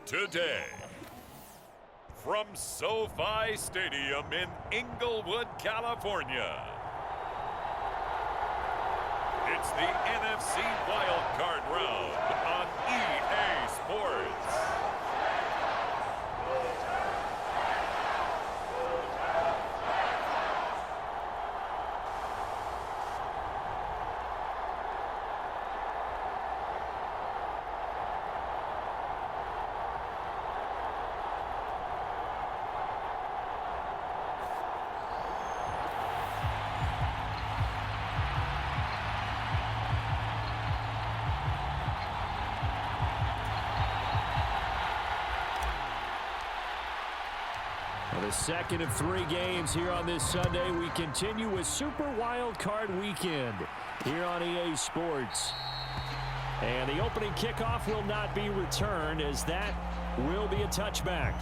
today. From SoFi Stadium in Inglewood, California, it's the NFC Wildcard round on EA Sports. The second of 3 games here on this Sunday. We continue with Super Wildcard Weekend here on EA Sports. And the opening kickoff will not be returned, as that will be a touchback.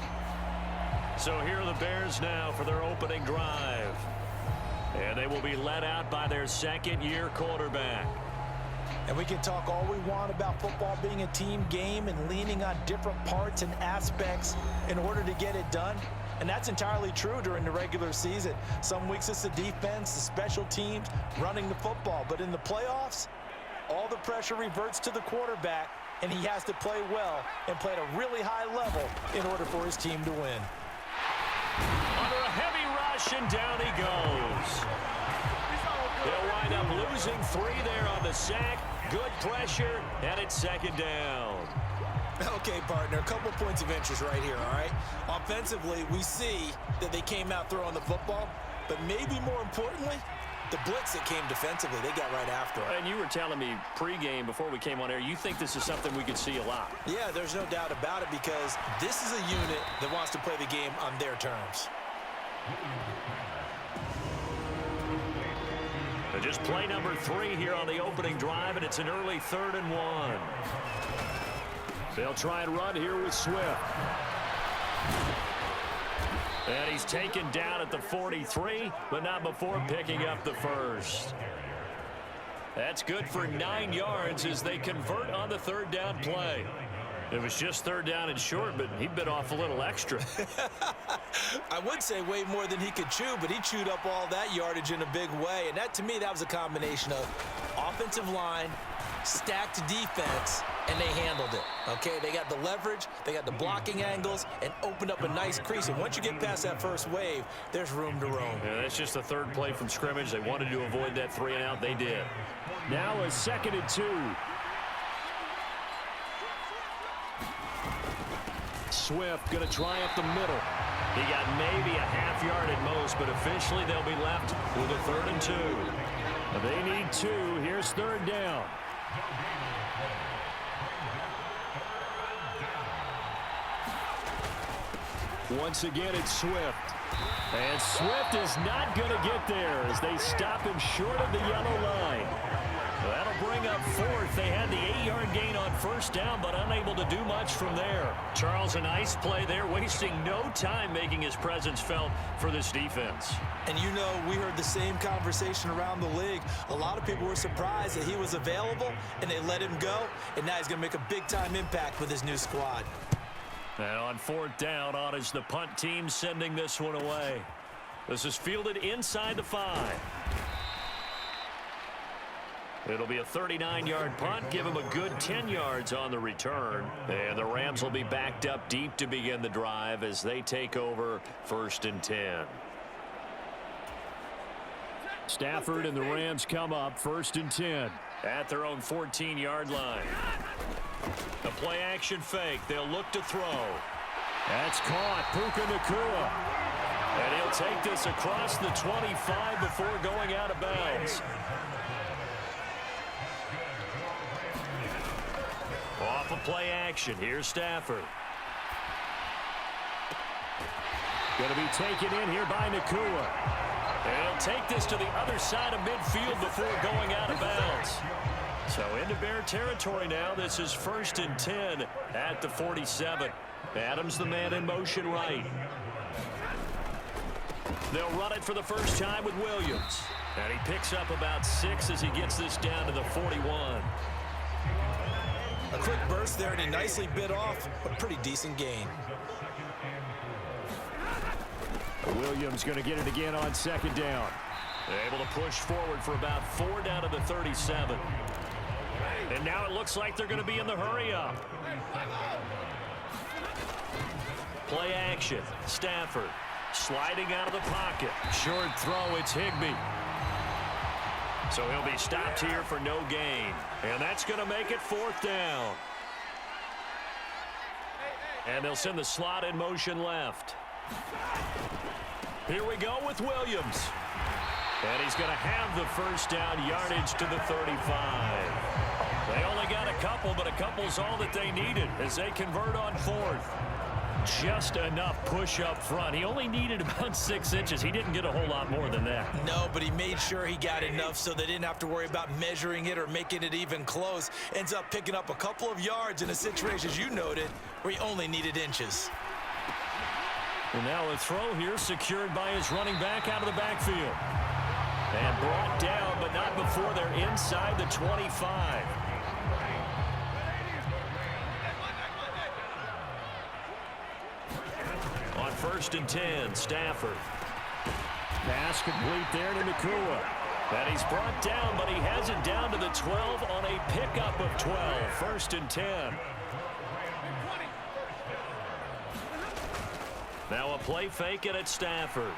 So here are the Bears now for their opening drive. And they will be led out by their second-year quarterback. And we can talk all we want about football being a team game and leaning on different parts and aspects in order to get it done. And that's entirely true during the regular season. Some weeks it's the defense, the special teams, running the football. But in the playoffs, all the pressure reverts to the quarterback, and he has to play well and play at a really high level in order for his team to win. Under a heavy rush, and down he goes. They'll wind up losing 3 there on the sack. Good pressure, and it's second down. Okay, partner, a couple points of interest right here, all right? Offensively, we see that they came out throwing the football, but maybe more importantly, the blitz that came defensively, they got right after it. And you were telling me pregame before we came on air, you think this is something we could see a lot. Yeah, there's no doubt about it, because this is a unit that wants to play the game on their terms. Just play number 3 here on the opening drive, and it's an early 3rd and 1. They'll try and run here with Swift. And he's taken down at the 43, but not before picking up the first. That's good for 9 yards as they convert on the 3rd down play. It was just 3rd down and short, but he bit off a little extra. I would say way more than he could chew, but he chewed up all that yardage in a big way. And that, to me, that was a combination of offensive line, stacked defense, and they handled it. Okay, they got the leverage, they got the blocking angles, and opened up a nice crease. And once you get past that first wave, there's room to roam. Yeah, that's just the 3rd play from scrimmage. They wanted to avoid that 3 and out. They did. Now a 2nd and 2. Swift going to try up the middle. He got maybe a half yard at most, but officially they'll be left with a 3rd and 2. They need 2. Here's 3rd down. Once again, it's Swift. And Swift is not going to get there as they stop him short of the yellow line. That'll bring up 4th. They had the 8-yard gain on 1st down, but unable to do much from there. Charles, a nice play there, wasting no time making his presence felt for this defense. And you know, we heard the same conversation around the league. A lot of people were surprised that he was available, and they let him go, and now he's going to make a big-time impact with his new squad. Now on 4th down, on is the punt team sending this one away. This is fielded inside the 5. It'll be a 39-yard punt, give him a good 10 yards on the return. And the Rams will be backed up deep to begin the drive as they take over 1st and 10. Stafford and the Rams come up 1st and 10 at their own 14-yard line. A play-action fake. They'll look to throw. That's caught. Puka Nacua. And he'll take this across the 25 before going out of bounds. Off of play action. Here's Stafford. Going to be taken in here by Nacua. And he'll take this to the other side of midfield before going out of bounds. So into Bear territory now. This is 1st and 10 at the 47. Adams the man in motion right. They'll run it for the first time with Williams. And he picks up about 6 as he gets this down to the 41. A quick burst there, and he nicely bit off a pretty decent gain. Williams going to get it again on second down. They're able to push forward for about 4 down to the 37. And now it looks like they're going to be in the hurry up. Play action. Stafford sliding out of the pocket. Short throw, it's Higbee. So he'll be stopped here for no gain. And that's going to make it 4th down. And they'll send the slot in motion left. Here we go with Williams. And he's going to have the first down, yardage to the 35. They only got a couple, but a couple's all that they needed as they convert on 4th. Just enough push up front. He only needed about 6 inches. He didn't get a whole lot more than that. No, but he made sure he got enough so they didn't have to worry about measuring it or making it even close. Ends up picking up a couple of yards in a situation, as you noted, where he only needed inches. And now a throw here secured by his running back out of the backfield. And brought down, but not before they're inside the 25. On 1st and 10, Stafford. Pass complete there to Nakua. And he's brought down, but he has it down to the 12 on a pickup of 12. 1st and 10. Now a play fake it at Stafford.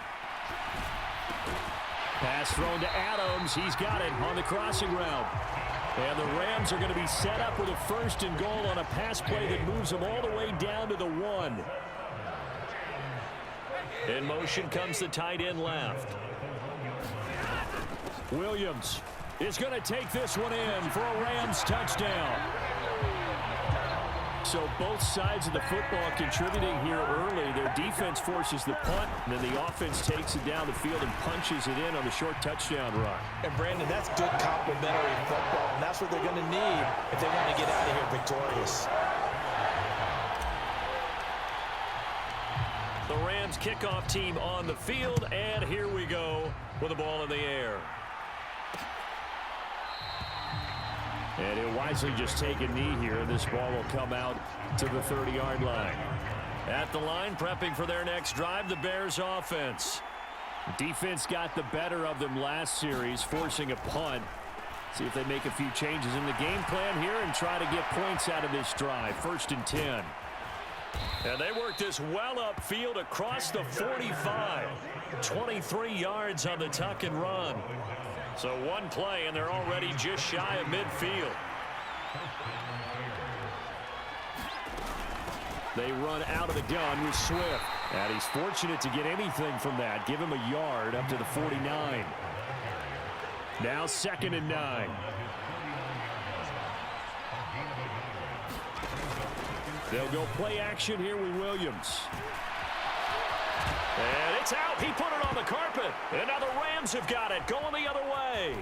Pass thrown to Adams. He's got it on the crossing route. And the Rams are going to be set up with a 1st and goal on a pass play that moves them all the way down to the 1. In motion comes the tight end left. Williams is going to take this one in for a Rams touchdown. So both sides of the football contributing here early. Their defense forces the punt, and then the offense takes it down the field and punches it in on the short touchdown run. And, Brandon, that's good complementary football, and that's what they're going to need if they want to get out of here victorious. The Rams kickoff team on the field, and here we go with the ball in the air. And he'll wisely just take a knee here, and this ball will come out to the 30-yard line. At the line, prepping for their next drive, the Bears offense. Defense got the better of them last series, forcing a punt. See if they make a few changes in the game plan here and try to get points out of this drive. 1st and 10. And they work this well upfield across the 45. 23 yards on the tuck and run. So one play, and they're already just shy of midfield. They run out of the gun with Swift. And he's fortunate to get anything from that. Give him a yard up to the 49. Now 2nd and 9. They'll go play action here with Williams. And it's out. He put it on the carpet. And now the Rams have got it. Going the other way.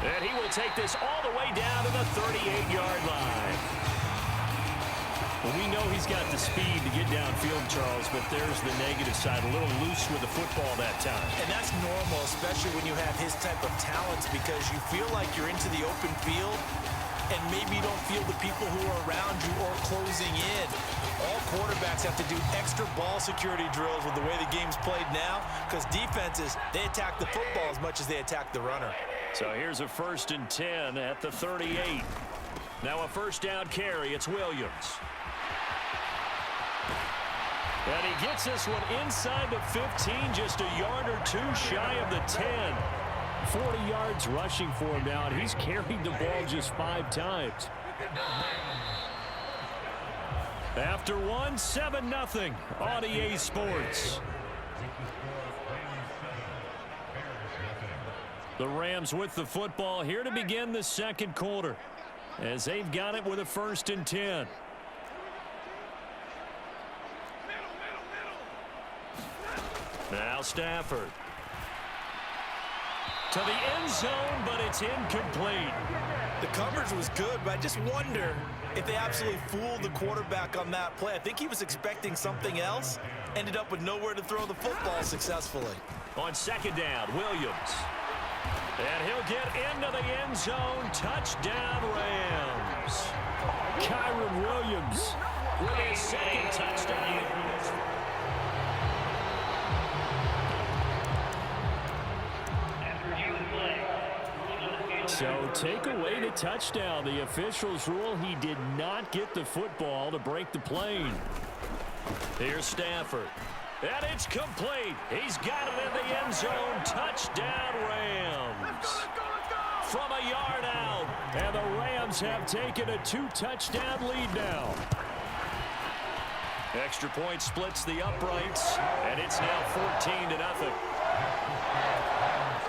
And he will take this all the way down to the 38-yard line. Well, we know he's got the speed to get downfield, Charles, but there's the negative side. A little loose with the football that time. And that's normal, especially when you have his type of talents, because you feel like you're into the open field and maybe you don't feel the people who are around you or closing in. All quarterbacks have to do extra ball security drills with the way the game's played now, because defenses, they attack the football as much as they attack the runner. So here's a 1st and 10 at the 38. Now a 1st down carry. It's Williams. And he gets this one inside the 15, just a yard or two shy of the 10. 40 yards rushing for him now, and he's carried the ball just 5 times. After one, 7-0 on EA Sports. The Rams with the football here to begin the 2nd quarter, as they've got it with a 1st and 10. Now Stafford. To the end zone, but it's incomplete. The coverage was good, but I just wonder if they absolutely fooled the quarterback on that play. I think he was expecting something else, ended up with nowhere to throw the football successfully. On 2nd down, Williams. And he'll get into the end zone. Touchdown, Rams. Kyron Williams with his second touchdown. So take away the touchdown. The officials rule he did not get the football to break the plane. Here's Stafford. And it's complete. He's got it in the end zone. Touchdown, Rams. From a yard out. And the Rams have taken a 2-touchdown lead now. Extra point splits the uprights. And it's now 14-0.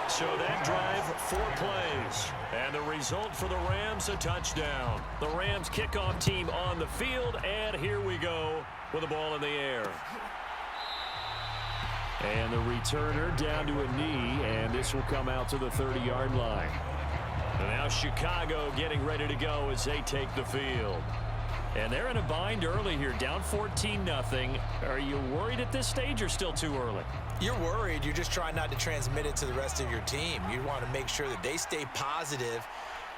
So that drive, 4 plays. And the result for the Rams, a touchdown. The Rams kickoff team on the field. And here we go with the ball in the air. And the returner down to a knee, and this will come out to the 30-yard line. And now Chicago getting ready to go as they take the field. And they're in a bind early here, down 14-0. Are you worried at this stage or still too early? You're worried. You're just trying not to transmit it to the rest of your team. You want to make sure that they stay positive.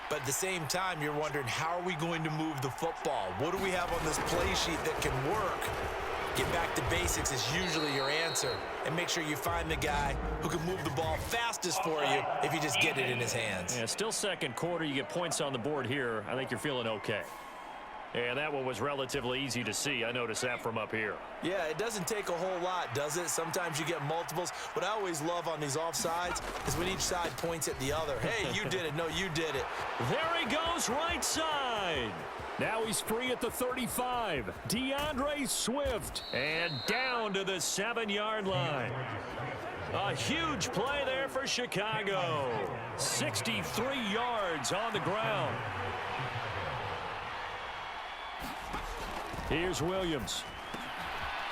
But at the same time, you're wondering, how are we going to move the football? What do we have on this play sheet that can work? Get back to basics is usually your answer. And make sure you find the guy who can move the ball fastest for you if you just get it in his hands. Yeah, still second quarter. You get points on the board here. I think you're feeling okay. And that one was relatively easy to see. I noticed that from up here. Yeah, it doesn't take a whole lot, does it? Sometimes you get multiples. What I always love on these offsides is when each side points at the other. Hey, you did it. No, you did it. There he goes, right side. Now he's free at the 35. DeAndre Swift. And down to the 7-yard line. A huge play there for Chicago. 63 yards on the ground. Here's Williams.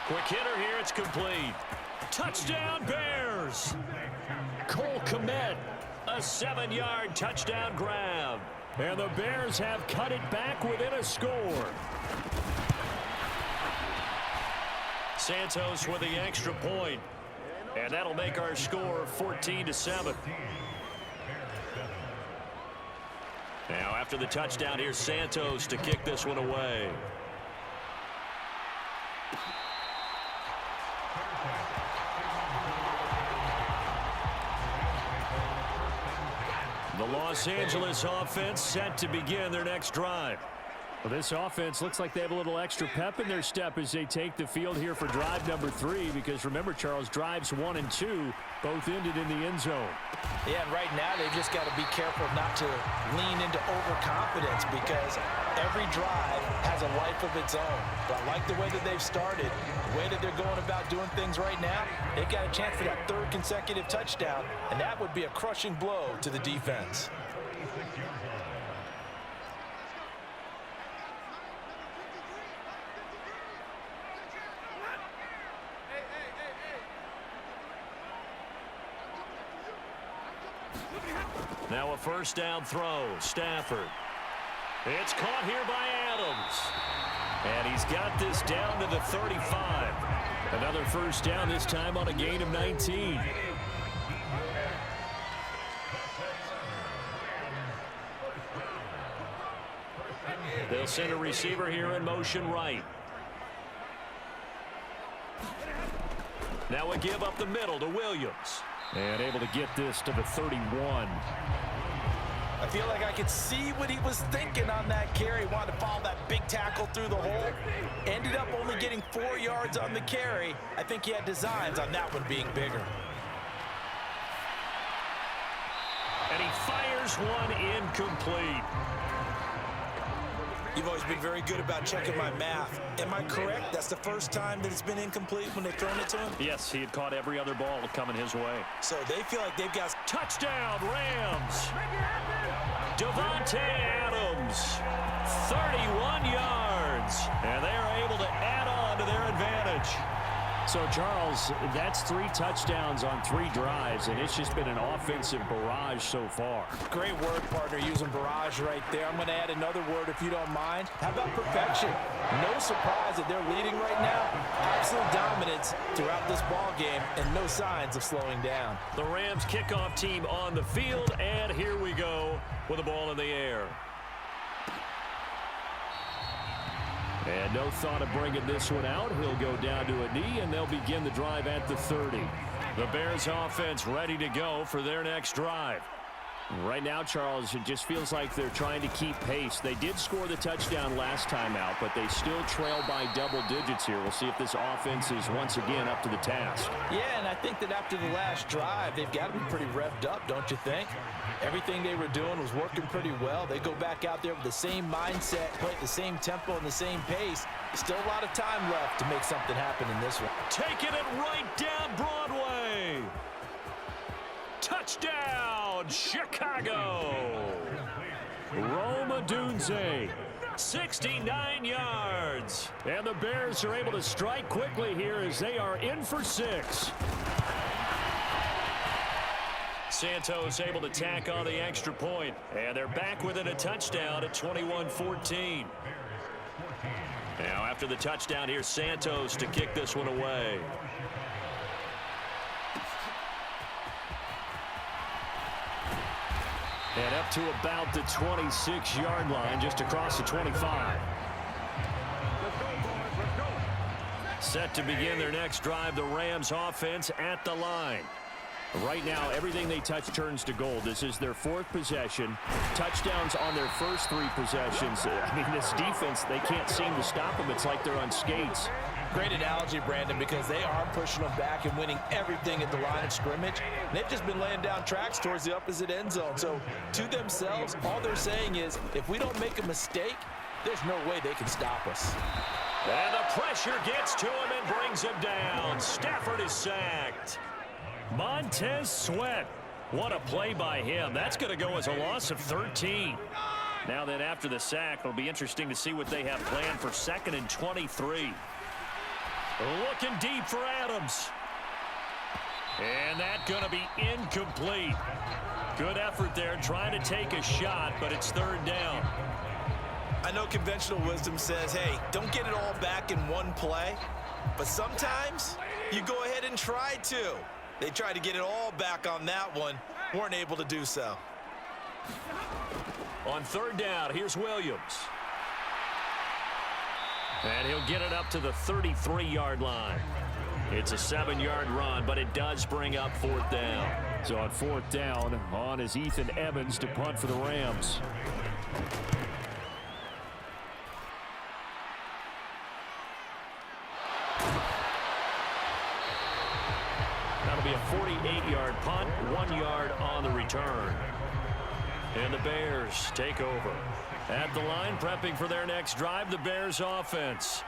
Quick hitter here. It's complete. Touchdown, Bears. Cole Kmet. A 7-yard touchdown grab. And the Bears have cut it back within a score. Santos with the extra point. And that'll make our score 14-7. Now after the touchdown, here's Santos to kick this one away. The Los Angeles offense set to begin their next drive. Well, this offense looks like they have a little extra pep in their step as they take the field here for drive number 3, because remember, Charles, drives 1 and 2 both ended in the end zone. Yeah, and right now they've just got to be careful not to lean into overconfidence, because every drive has a life of its own. But I like the way that they've started, the way that they're going about doing things right now. They've got a chance for that 3rd consecutive touchdown, and that would be a crushing blow to the defense. Now a first down throw. Stafford. It's caught here by Adams. And he's got this down to the 35. Another first down, this time on a gain of 19. They'll send a receiver here in motion right. Now a give up the middle to Williams. And able to get this to the 31. I feel like I could see what he was thinking on that carry. Wanted to follow that big tackle through the hole. Ended up only getting 4 yards on the carry. I think he had designs on that one being bigger. And he fires one incomplete. You've always been very good about checking my math. Am I correct? That's the first time that it's been incomplete when they've thrown it to him? Yes, he had caught every other ball coming his way. So they feel like they've got... Touchdown, Rams! Davante Adams, 31 yards. And they are able to add on to their advantage. So, Charles, that's 3 touchdowns on 3 drives, and it's just been an offensive barrage so far. Great word, partner, using barrage right there. I'm going to add another word if you don't mind. How about perfection? No surprise that they're leading right now. Absolute dominance throughout this ball game and no signs of slowing down. The Rams kickoff team on the field, and here we go with the ball in the air. And no thought of bringing this one out. He'll go down to a knee, and they'll begin the drive at the 30. The Bears offense ready to go for their next drive. Right now, Charles, it just feels like they're trying to keep pace. They did score the touchdown last time out, but they still trail by double digits here. We'll see if this offense is once again up to the task. Yeah, and I think that after the last drive, they've got to be pretty revved up, don't you think? Everything they were doing was working pretty well. They go back out there with the same mindset, play at the same tempo and the same pace. Still a lot of time left to make something happen in this one. Taking it right down Broadway. Touchdown, Chicago. Rome Odunze, 69 yards. And the Bears are able to strike quickly here as they are in for 6. Santos able to tack on the extra point, and they're back within a touchdown at 21-14. Now after the touchdown, here's Santos to kick this one away. And up to about the 26-yard line, just across the 25. Set to begin their next drive, the Rams offense at the line. Right now, everything they touch turns to gold. This is their 4th possession. Touchdowns on their first 3 possessions. I mean, this defense, they can't seem to stop them. It's like they're on skates. Great analogy, Brandon, because they are pushing them back and winning everything at the line of scrimmage. They've just been laying down tracks towards the opposite end zone. So, to themselves, all they're saying is, if we don't make a mistake, there's no way they can stop us. And the pressure gets to him and brings him down. Stafford is sacked. Montez Sweat. What a play by him. That's going to go as a loss of 13. Now then, after the sack, it'll be interesting to see what they have planned for 2nd and 23. Looking deep for Adams. And that's going to be incomplete. Good effort there, trying to take a shot, but it's 3rd down. I know conventional wisdom says, hey, don't get it all back in one play. But sometimes you go ahead and try to. They tried to get it all back on that one. Weren't able to do so. On 3rd down, here's Williams. And he'll get it up to the 33-yard line. It's a 7-yard run, but it does bring up 4th down. So on 4th down, on is Ethan Evans to punt for the Rams. That'll be a 48-yard punt, 1 yard on the return. And the Bears take over. At the line, prepping for their next drive, the Bears offense.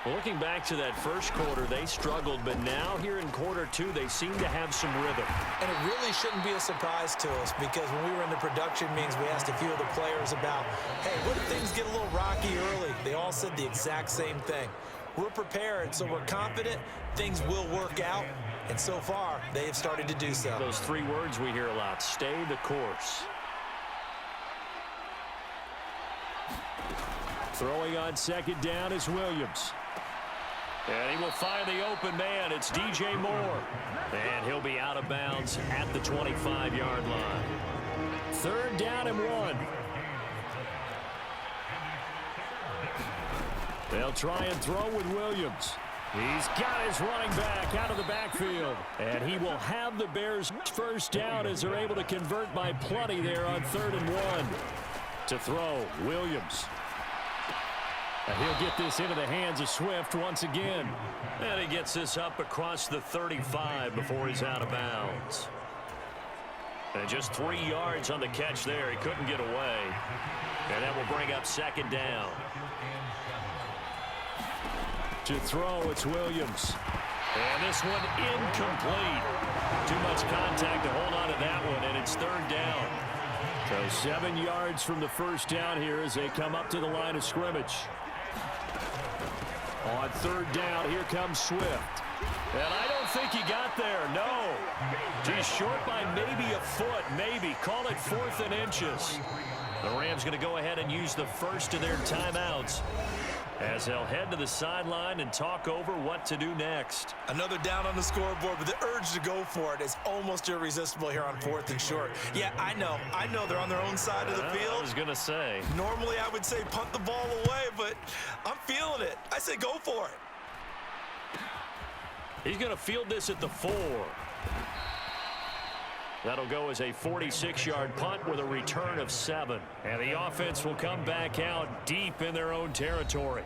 Looking back to that first quarter, they struggled, but now here in quarter 2, they seem to have some rhythm. And it really shouldn't be a surprise to us, because when we were in the production meetings, we asked a few of the players about, hey, what if things get a little rocky early? They all said the exact same thing. We're prepared, so we're confident things will work out. And so far, they have started to do so. Those 3 words we hear a lot: stay the course. Throwing on 2nd down is Williams. And he will find the open man. It's DJ Moore. And he'll be out of bounds at the 25-yard line. 3rd down and 1. They'll try and throw with Williams. He's got his running back out of the backfield. And he will have the Bears' 1st down as they're able to convert by plenty there on 3rd and 1. To throw, Williams. And he'll get this into the hands of Swift once again. And he gets this up across the 35 before he's out of bounds. And just 3 yards on the catch there. He couldn't get away. And that will bring up 2nd down. To throw, it's Williams. And this one incomplete. Too much contact to hold on to that one, and it's 3rd down. So 7 yards from the 1st down here as they come up to the line of scrimmage. On third down, here comes Swift. And I don't think he got there, no. He's short by maybe a foot, maybe. Call it 4th and inches. The Rams going to go ahead and use the first of their timeouts as they'll head to the sideline and talk over what to do next. Another down on the scoreboard, but the urge to go for it is almost irresistible here on 4th and short. Yeah, I know they're on their own side of the field. I was going to say. Normally I would say punt the ball away, but I'm feeling it. I say go for it. He's going to field this at the 4. That'll go as a 46-yard punt with a return of 7. And the offense will come back out deep in their own territory.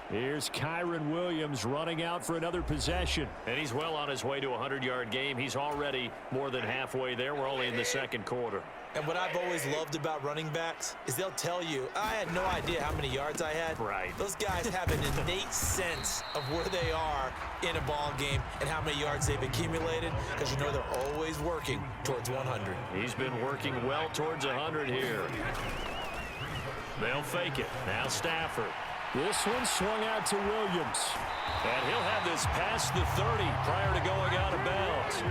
Here's Kyron Williams running out for another possession. And he's well on his way to a 100-yard game. He's already more than halfway there. We're only in the second quarter. And what I've always loved about running backs is they'll tell you, I had no idea how many yards I had. Right. Those guys have an innate sense of where they are in a ball game and how many yards they've accumulated, because you know they're always working towards 100. He's been working well towards 100 here. They'll fake it. Now Stafford. This one swung out to Williams. And he'll have this past the 30 prior to going out of bounds.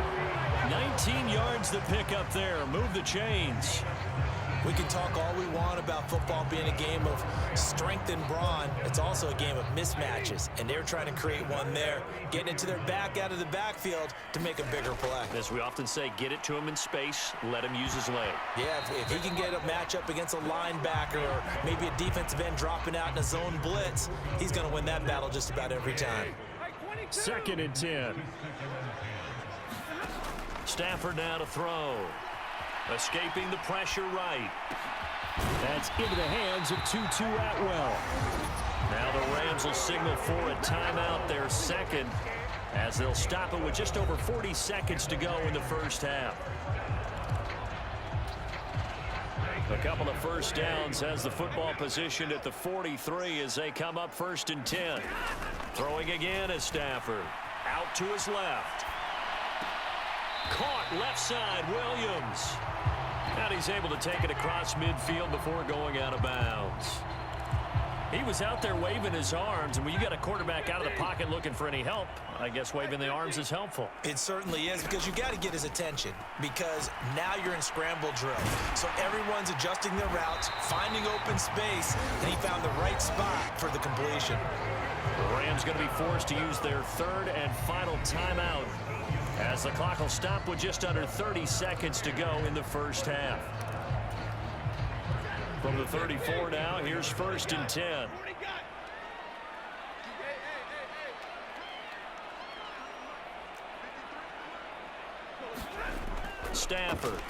19 yards to pick up there. Move the chains. We can talk all we want about football being a game of strength and brawn. It's also a game of mismatches, and they're trying to create one there, getting it to their back out of the backfield to make a bigger play. As we often say, get it to him in space, let him use his leg. Yeah, if he can get a matchup against a linebacker or maybe a defensive end dropping out in a zone blitz, he's going to win that battle just about every time. 2nd and 10. Stafford now to throw. Escaping the pressure right. That's into the hands of Tutu Atwell. Now the Rams will signal for a timeout, their second, as they'll stop it with just over 40 seconds to go in the first half. A couple of first downs has the football positioned at the 43 as they come up 1st and 10. Throwing again is Stafford. Out to his left. Caught left side, Williams. And he's able to take it across midfield before going out of bounds. He was out there waving his arms, and when you got a quarterback out of the pocket looking for any help, I guess waving the arms is helpful. It certainly is, because you got to get his attention, because now you're in scramble drill. So everyone's adjusting their routes, finding open space, and he found the right spot for the completion. The Rams going to be forced to use their 3rd and final timeout, as the clock will stop with just under 30 seconds to go in the first half. From the 34 now, here's 1st and 10. Stafford.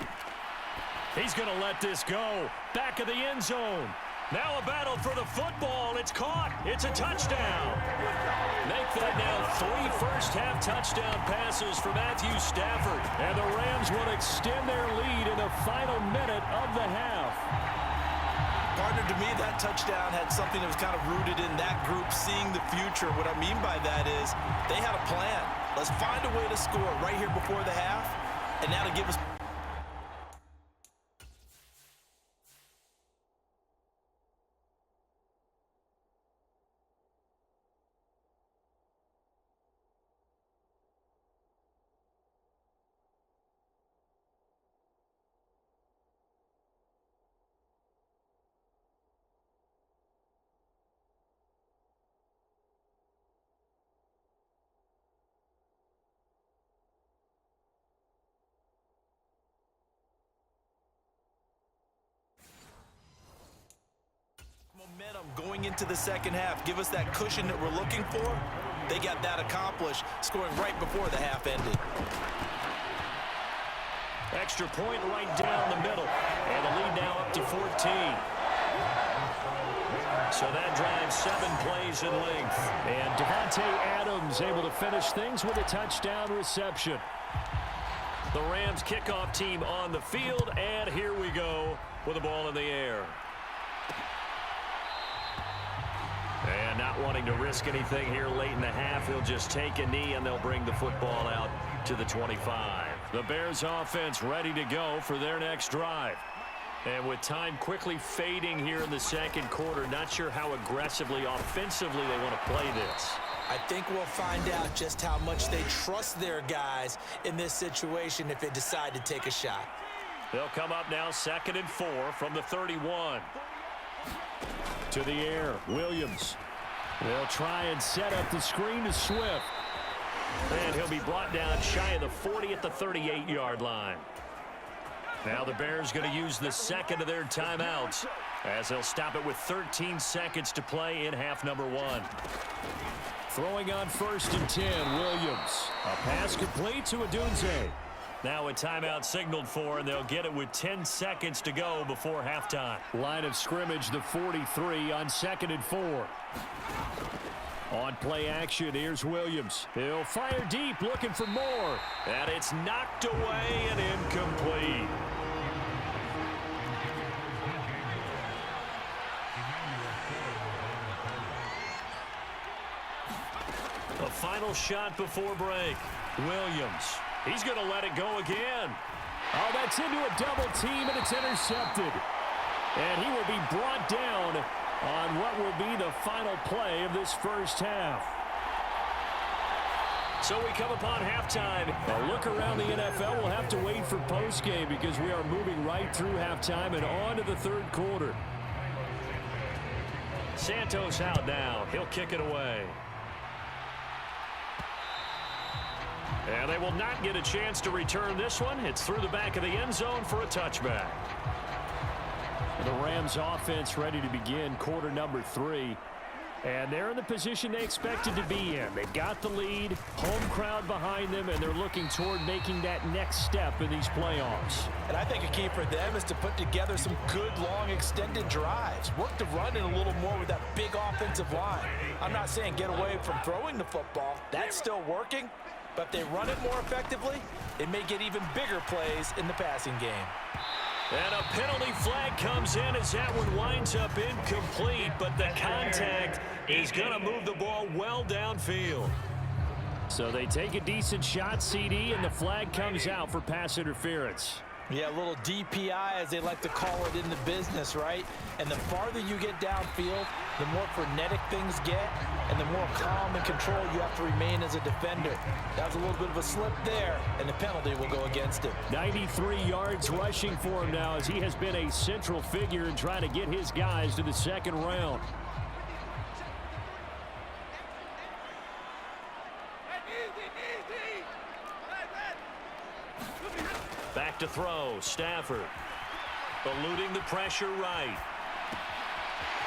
He's going to let this go. Back of the end zone. Now a battle for the football. It's caught. It's a touchdown. Make that now 3 first-half touchdown passes for Matthew Stafford. And the Rams will extend their lead in the final minute of the half. Partner, to me, that touchdown had something that was kind of rooted in that group seeing the future. What I mean by that is they had a plan. Let's find a way to score right here before the half, and now to give us... momentum going into the second half. Give us that cushion that we're looking for. They got that accomplished, scoring right before the half ended. Extra point right down the middle. And the lead now up to 14. So that drives 7 plays in length. And Devontae Adams able to finish things with a touchdown reception. The Rams kickoff team on the field, and here we go with the ball in the air. And not wanting to risk anything here late in the half, he'll just take a knee and they'll bring the football out to the 25. The Bears offense ready to go for their next drive. And with time quickly fading here in the second quarter, not sure how aggressively, offensively they want to play this. I think we'll find out just how much they trust their guys in this situation if they decide to take a shot. They'll come up now 2nd and 4 from the 31. To the air, Williams. They'll try and set up the screen to Swift. And he'll be brought down shy of the 40 at the 38-yard line. Now the Bears going to use the second of their timeouts as they'll stop it with 13 seconds to play in half number 1. Throwing on 1st and 10, Williams. A pass complete to Odunze. Now a timeout signaled for, and they'll get it with 10 seconds to go before halftime. Line of scrimmage, the 43 on 2nd and 4. On play action, here's Williams. He'll fire deep, looking for more. And it's knocked away and incomplete. The final shot before break. Williams. He's going to let it go again. Oh, that's into a double team, and it's intercepted. And he will be brought down on what will be the final play of this first half. So we come upon halftime. A look around the NFL. We'll have to wait for postgame because we are moving right through halftime and on to the third quarter. Santos out now. He'll kick it away. And they will not get a chance to return this one. It's through the back of the end zone for a touchback. The Rams offense ready to begin quarter number 3. And they're in the position they expected to be in. They've got the lead, home crowd behind them, and they're looking toward making that next step in these playoffs. And I think a key for them is to put together some good, long, extended drives. Work the run in a little more with that big offensive line. I'm not saying get away from throwing the football. That's still working. But if they run it more effectively, it may get even bigger plays in the passing game. And a penalty flag comes in as that one winds up incomplete, but the contact is going to move the ball well downfield. So they take a decent shot, CD, and the flag comes out for pass interference. Yeah, a little DPI, as they like to call it in the business, right? And the farther you get downfield, the more frenetic things get, and the more calm and control you have to remain as a defender. That was a little bit of a slip there, and the penalty will go against him. 93 yards rushing for him now as he has been a central figure in trying to get his guys to the second round. Back to throw, Stafford. Eluding the pressure right.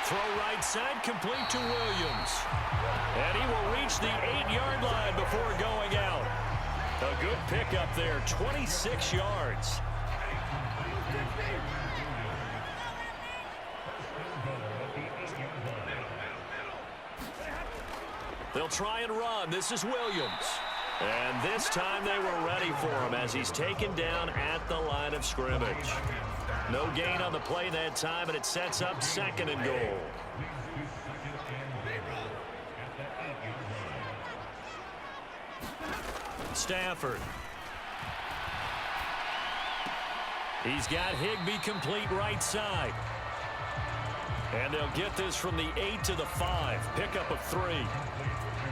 Throw right side, complete to Williams. And he will reach the 8-yard line before going out. A good pickup there, 26 yards. They'll try and run. This is Williams. And this time they were ready for him as he's taken down at the line of scrimmage. No gain on the play that time, and it sets up 2nd and goal. Stafford. He's got Higbee complete right side. And they'll get this from the 8 to the 5. Pickup of 3.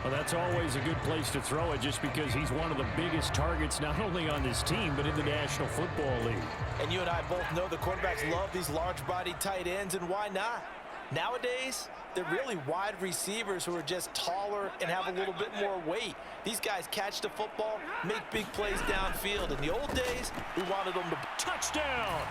Well, that's always a good place to throw it just because he's one of the biggest targets not only on this team but in the National Football League. And you and I both know the quarterbacks love these large-bodied tight ends, and why not? Nowadays, they're really wide receivers who are just taller and have a little bit more weight. These guys catch the football, make big plays downfield. In the old days, we wanted them to... Touchdown!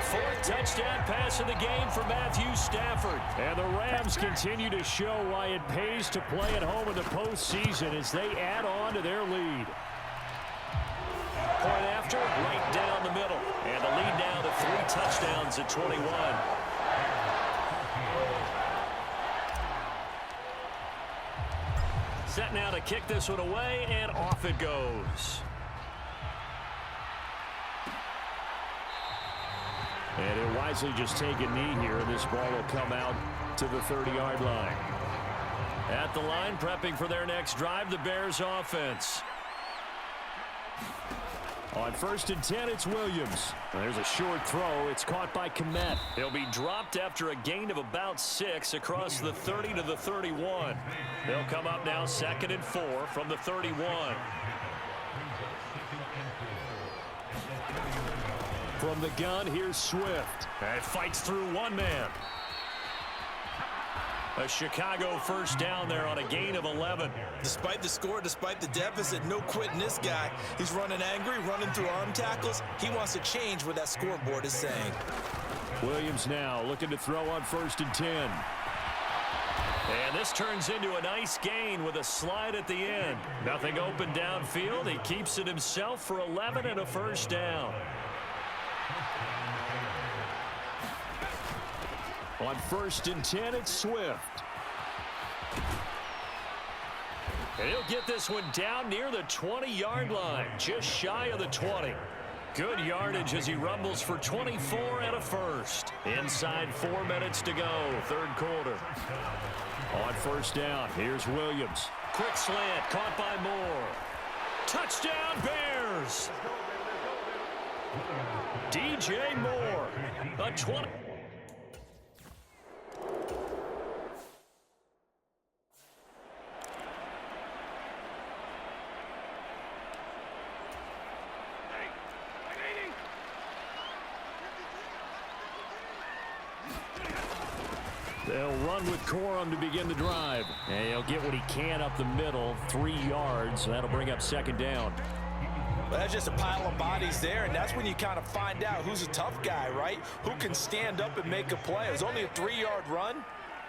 4th touchdown pass of the game for Matthew Stafford. And the Rams continue to show why it pays to play at home in the postseason as they add on to their lead. Point after, right down the middle. And the lead now to 3 touchdowns at 21. Set now to kick this one away, and off it goes. And he'll wisely just take a knee here, and this ball will come out to the 30-yard line. At the line, prepping for their next drive, the Bears offense. On 1st and 10, it's Williams. There's a short throw. It's caught by Kmet. He'll be dropped after a gain of about 6 across the 30 to the 31. They'll come up now 2nd and 4 from the 31. From the gun, here's Swift. And fights through one man. A Chicago first down there on a gain of 11. Despite the score, despite the deficit, no quitting this guy. He's running angry, running through arm tackles. He wants to change what that scoreboard is saying. Williams now looking to throw on 1st and 10. And this turns into a nice gain with a slide at the end. Nothing open downfield. He keeps it himself for 11 and a first down. On 1st and 10, it's Swift. And he'll get this one down near the 20-yard line, just shy of the 20. Good yardage as he rumbles for 24 and a first. Inside 4 minutes to go, 3rd quarter. On 1st down, here's Williams. Quick slant, caught by Moore. Touchdown, Bears! DJ Moore, a 20. They'll run with Corum to begin the drive. And he'll get what he can up the middle, 3 yards. That'll bring up 2nd down. Well, that's just a pile of bodies there, and that's when you kind of find out who's a tough guy, right? Who can stand up and make a play. It was only a 3-yard run,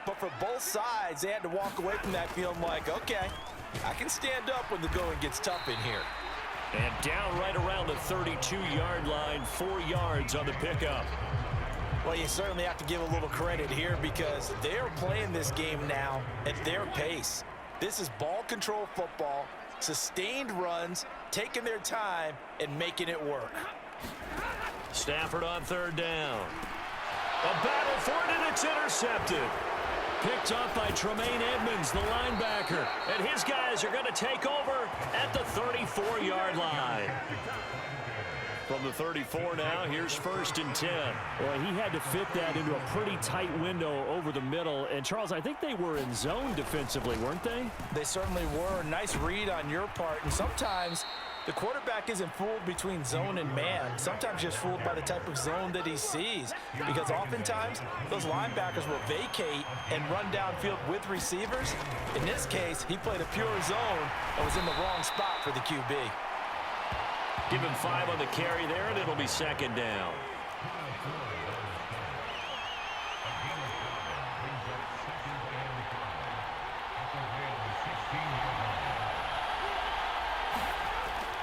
but for both sides, they had to walk away from that feeling like, okay, I can stand up when the going gets tough in here. And down right around the 32-yard line, 4 yards on the pickup. Well, you certainly have to give a little credit here because they're playing this game now at their pace. This is ball control football, sustained runs, taking their time and making it work. Stafford on 3rd down. A battle for it, and it's intercepted. Picked off by Tremaine Edmonds, the linebacker. And his guys are going to take over at the 34-yard line. From the 34 now, here's 1st and 10. Well, he had to fit that into a pretty tight window over the middle. And, Charles, I think they were in zone defensively, weren't they? They certainly were. Nice read on your part. And sometimes the quarterback isn't fooled between zone and man. Sometimes just fooled by the type of zone that he sees. Because oftentimes, those linebackers will vacate and run downfield with receivers. In this case, he played a pure zone and was in the wrong spot for the QB. Give him 5 on the carry there, and it'll be 2nd down.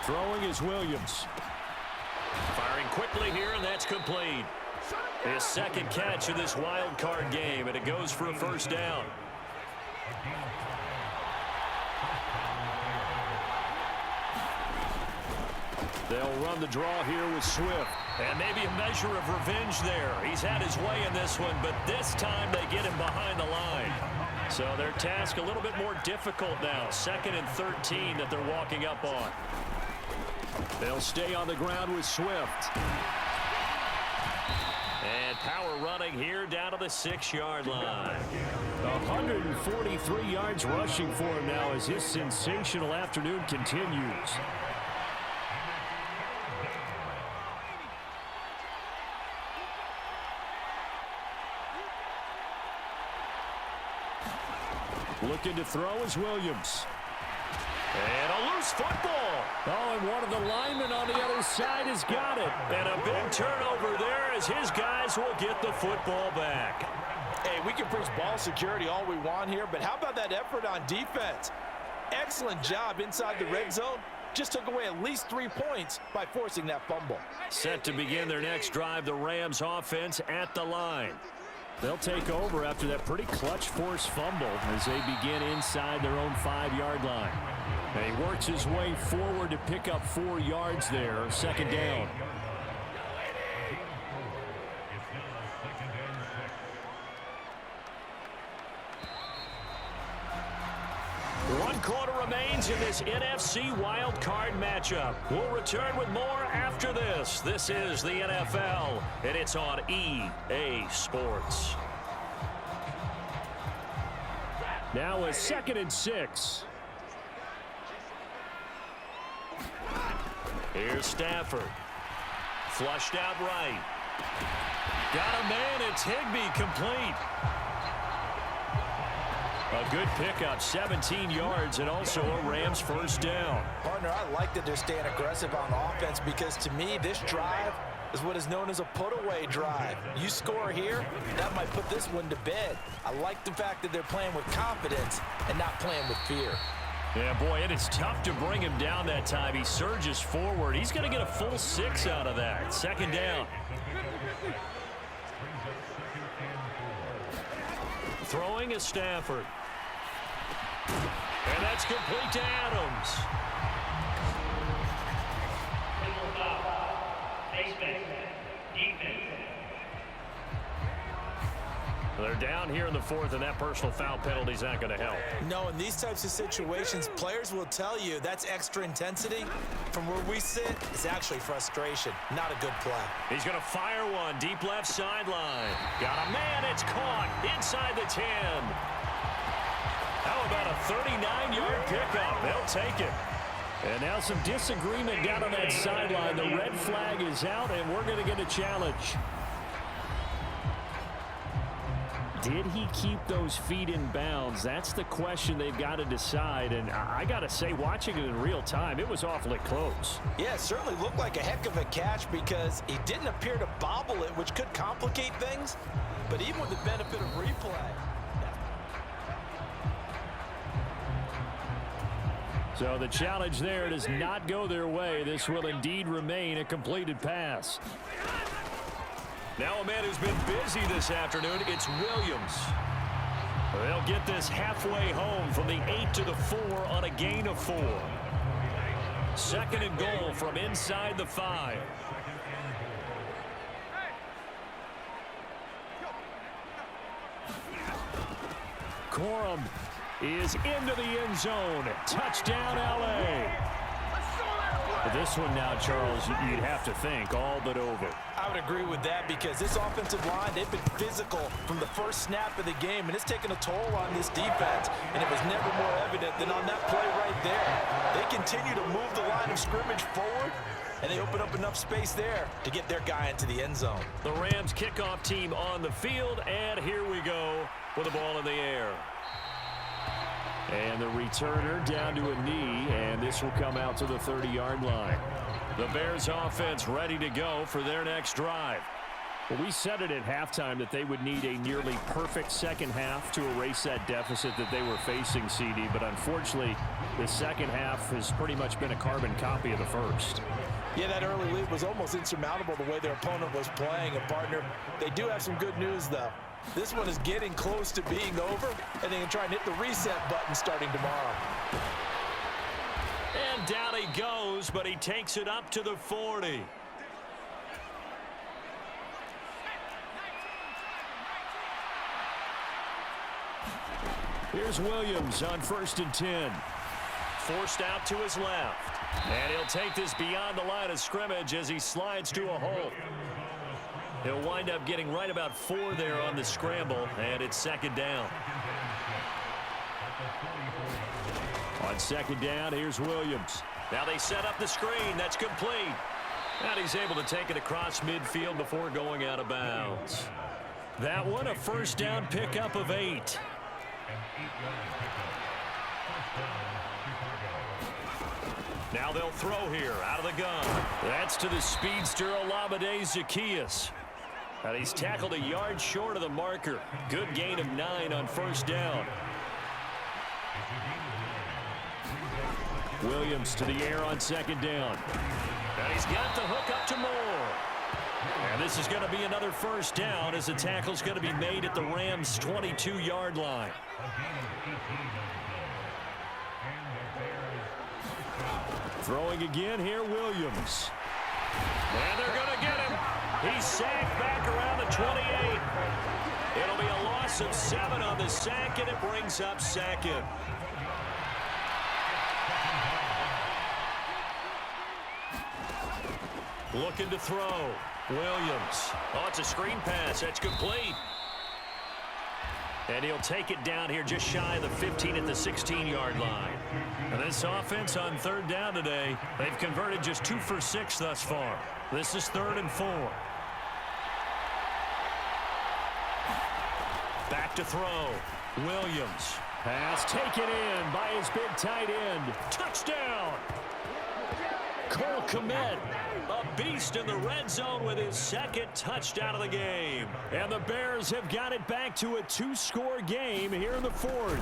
Throwing is Williams. Firing quickly here, and that's complete. His 2nd catch of this wild card game, and it goes for a first down. They'll run the draw here with Swift. And maybe a measure of revenge there. He's had his way in this one, but this time they get him behind the line. So their task a little bit more difficult now. 2nd and 13 that they're walking up on. They'll stay on the ground with Swift. And power running here down to the 6-yard line. 143 yards rushing for him now as his sensational afternoon continues. Looking to throw is Williams. And a loose football. Oh, and one of the linemen on the other side has got it. And a big turnover there as his guys will get the football back. Hey, we can preach ball security all we want here, but how about that effort on defense? Excellent job inside the red zone. Just took away at least 3 points by forcing that fumble. Set to begin their next drive, the Rams offense at the line. They'll take over after that pretty clutch forced fumble as they begin inside their own 5-yard line. And he works his way forward to pick up 4 yards there, 2nd down. One quarter remains in this NFC Wildcard matchup. We'll return with more after this. This is the NFL, and it's on EA Sports. Now a 2nd and 6. Here's Stafford. Flushed out right. Got a man. It's Higbee, complete. A good pickup, 17 yards, and also a Rams first down. Partner, I like that they're staying aggressive on offense because to me, this drive is what is known as a put-away drive. You score here, that might put this one to bed. I like the fact that they're playing with confidence and not playing with fear. Yeah, boy, it is tough to bring him down that time. He surges forward. He's going to get a full 6 out of that. 2nd down. Throwing is Stafford. And that's complete to Adams. They're down here in the 4th, and that personal foul penalty is not going to help. No, in these types of situations, players will tell you that's extra intensity. From where we sit, it's actually frustration, not a good play. He's going to fire one, deep left sideline. Got a man, it's caught inside the 10. How about a 39-yard pickup? They'll take it. And now some disagreement down on that sideline. The red flag is out, and we're going to get a challenge. Did he keep those feet in bounds? That's the question they've got to decide. And I got to say, watching it in real time, it was awfully close. Yeah, it certainly looked like a heck of a catch because he didn't appear to bobble it, which could complicate things. But even with the benefit of replay. So the challenge there does not go their way. This will indeed remain a completed pass. Now a man who's been busy this afternoon, it's Williams. They'll get this halfway home from the 8 to the 4 on a gain of 4. 2nd and goal from inside the 5. Corum is into the end zone. Touchdown, L.A. This one now, Charles, you'd have to think all but over. I would agree with that because this offensive line, they've been physical from the first snap of the game, and it's taken a toll on this defense, and it was never more evident than on that play right there. They continue to move the line of scrimmage forward, and they open up enough space there to get their guy into the end zone. The Rams kickoff team on the field, and here we go with the ball in the air. And the returner down to a knee, and this will come out to the 30-yard line. The Bears offense ready to go for their next drive. Well, we said it at halftime that they would need a nearly perfect second half to erase that deficit that they were facing, CD, but unfortunately, the second half has pretty much been a carbon copy of the first. Yeah, that early lead was almost insurmountable the way their opponent was playing. And, partner, they do have some good news, though. This one is getting close to being over, and they can try and hit the reset button starting tomorrow. And down he goes, but he takes it up to the 40. Here's Williams on 1st and 10. Forced out to his left. And he'll take this beyond the line of scrimmage as he slides to a hole. He'll wind up getting right about 4 there on the scramble, and it's 2nd down. On 2nd down, here's Williams. Now they set up the screen. That's complete. And he's able to take it across midfield before going out of bounds. That one, a first down pickup of 8. Now they'll throw here out of the gun. That's to the speedster Olamide Zaccheaus. And he's tackled a yard short of the marker. Good gain of 9 on first down. Williams to the air on 2nd down. And he's got the hook up to Moore. And this is going to be another first down as the tackle's going to be made at the Rams' 22-yard line. Throwing again here, Williams. And they're going to get him. He's sacked back around the 28. It'll be a loss of 7 on the sack, and it brings up 2nd. Looking to throw. Williams. Oh, it's a screen pass. That's complete. And he'll take it down here just shy of the 15 at the 16-yard line. And this offense on third down today, they've converted just 2 for 6 thus far. This is 3rd and 4. Back to throw. Williams. Pass taken in by his big tight end. Touchdown! Cole Kmet, a beast in the red zone with his 2nd touchdown of the game. And the Bears have got it back to a 2-score game here in the 4th.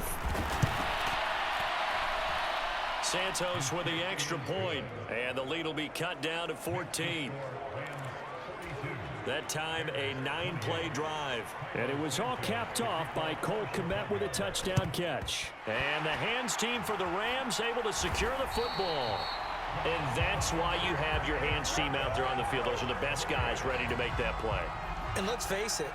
Santos with the extra point, and the lead will be cut down to 14. That time, a 9-play drive. And it was all capped off by Cole Kmet with a touchdown catch. And the hands team for the Rams able to secure the football. And that's why you have your hands team out there on the field. Those are the best guys ready to make that play. And let's face it,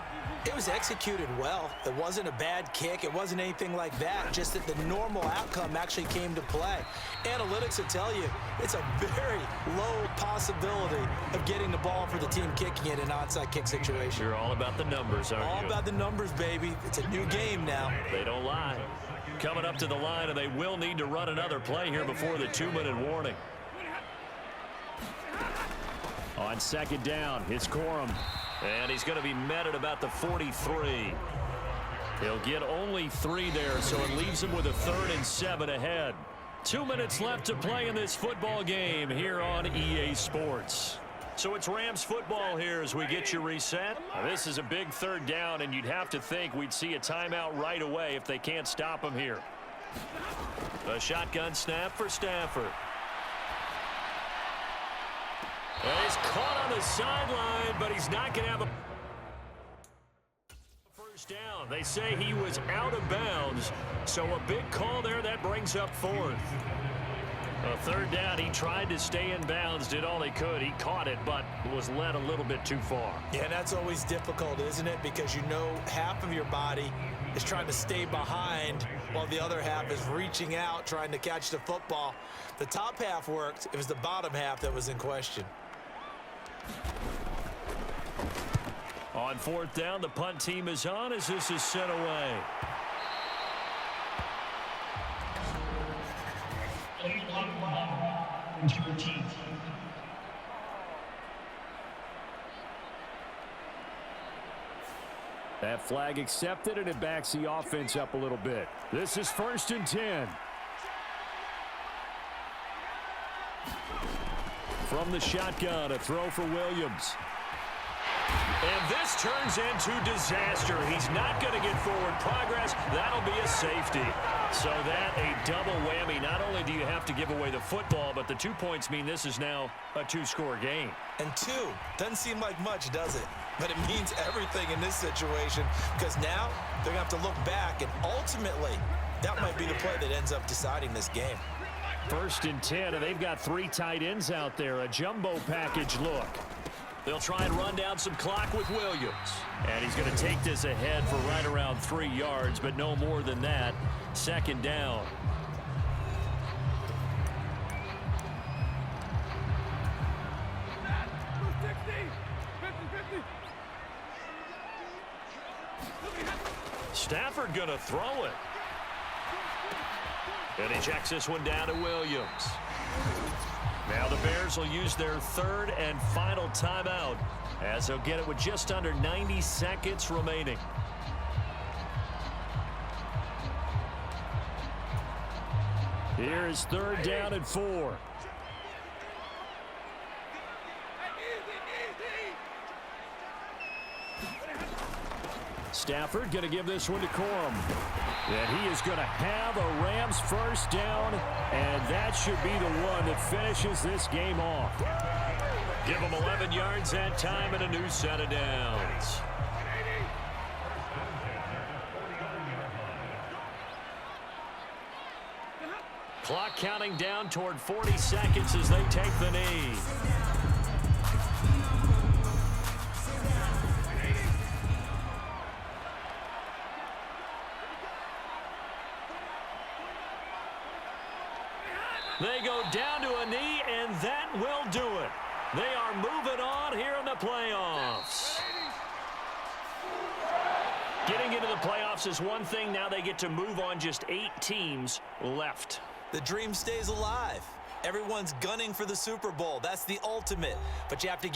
it was executed well. It wasn't a bad kick. It wasn't anything like that. Just that the normal outcome actually came to play. Analytics will tell you it's a very low possibility of getting the ball for the team kicking it in an onside kick situation. You're all about the numbers, aren't you? All about the numbers, baby. It's a new game now. They don't lie. Coming up to the line, and they will need to run another play here before the 2-minute warning. On 2nd down, it's Corum. And he's going to be met at about the 43. He'll get only 3 there, so it leaves him with a 3rd and 7 ahead. 2 minutes left to play in this football game here on EA Sports. So it's Rams football here as we get you reset. Now, this is a big 3rd down, and you'd have to think we'd see a timeout right away if they can't stop him here. A shotgun snap for Stafford. And he's caught on the sideline, but he's not going to have a first down. They say he was out of bounds, so a big call there. That brings up 4th. A 3rd down, he tried to stay in bounds, did all he could. He caught it, but was led a little bit too far. Yeah, that's always difficult, isn't it? Because you know half of your body is trying to stay behind while the other half is reaching out, trying to catch the football. The top half worked. It was the bottom half that was in question. On 4th down, the punt team is on as this is sent away. That flag accepted, and it backs the offense up a little bit. This is 1st and 10. From the shotgun, a throw for Williams. And this turns into disaster. He's not going to get forward progress. That'll be a safety. So that a double whammy. Not only do you have to give away the football, but the 2 points mean this is now a 2-score game. And 2 doesn't seem like much, does it? But it means everything in this situation because now they're going to have to look back, and ultimately that might be the play that ends up deciding this game. 1st and 10, and they've got 3 tight ends out there. A jumbo package look. They'll try and run down some clock with Williams. And he's going to take this ahead for right around 3 yards, but no more than that. 2nd down. Stafford going to throw it. And he checks this one down to Williams. Now the Bears will use their 3rd and final timeout as they'll get it with just under 90 seconds remaining. Here is 3rd down and 4. Stafford going to give this one to Corum. And he is going to have a Rams 1st down, and that should be the one that finishes this game off. Give them 11 yards that time and a new set of downs. Clock counting down toward 40 seconds as they take the knee. They go down to a knee, and that will do it. They are moving on here in the playoffs. Getting into the playoffs is one thing. Now they get to move on. Just 8 teams left. The dream stays alive. Everyone's gunning for the Super Bowl. That's the ultimate. But you have to get